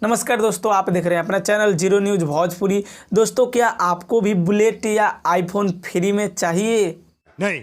नमस्कार दोस्तों, आप देख रहे हैं अपना चैनल जीरो न्यूज भोजपुरी। दोस्तों, क्या आपको भी बुलेट या आईफोन फ्री में चाहिए? नहीं।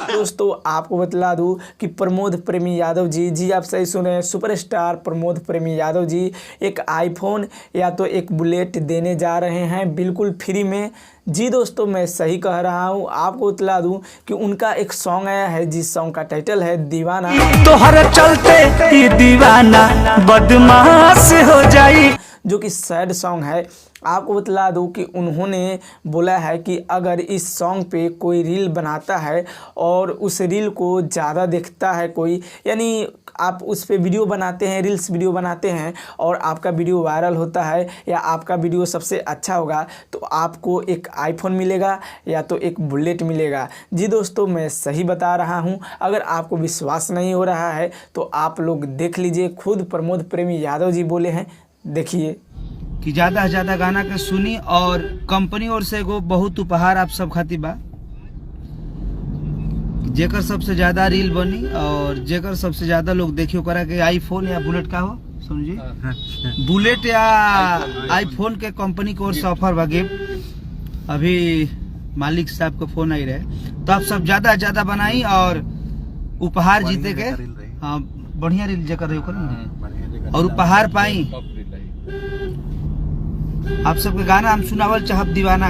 दोस्तों, आपको बतला दूं कि प्रमोद प्रेमी यादव जी आप सही सुने, सुपरस्टार प्रमोद प्रेमी यादव जी एक आईफोन या तो एक बुलेट देने जा रहे हैं बिल्कुल फ्री में। जी दोस्तों, मैं सही कह रहा हूं। आपको बतला दूं कि उनका एक सॉन्ग आया है जिस सॉन्ग का टाइटल है दीवाना। तो हर चलते ही दीवाना बदमाश हो जाई, जो कि सैड सॉन्ग है। आपको बतला दूं कि उन्होंने बोला है कि अगर इस सॉन्ग पे कोई रील बनाता है और उस रील को ज़्यादा देखता है कोई, यानी आप उस पे वीडियो बनाते हैं, रील्स वीडियो बनाते हैं और आपका वीडियो वायरल होता है या आपका वीडियो सबसे अच्छा होगा तो आपको एक आईफोन मिलेगा या तो एक बुलेट मिलेगा। जी दोस्तों, मैं सही बता रहा हूँ। अगर आपको विश्वास नहीं हो रहा है तो आप लोग देख लीजिए, खुद प्रमोद प्रेमी यादव जी बोले हैं, देखिए। कि ज्यादा से ज्यादा गाना के सुनी और कंपनी ओर से एगो बहुत उपहार आप सब खातिर बा, जेकर सबसे ज्यादा रील बनी और जेकर सबसे ज्यादा लोग देखियो करा के आईफोन या बुलेट का हो समझिए बुलेट या आईफोन के कंपनी की ओर से ऑफर बा गिफ्ट। अभी मालिक साहब को फोन आई रहे, तो आप सब ज्यादा से ज्यादा बनाई और उपहार जीते के। हाँ, बढ़िया रील जेकर रही और उपहार पाई। आप सबके गाना हम सुनावल चाहब दीवाना।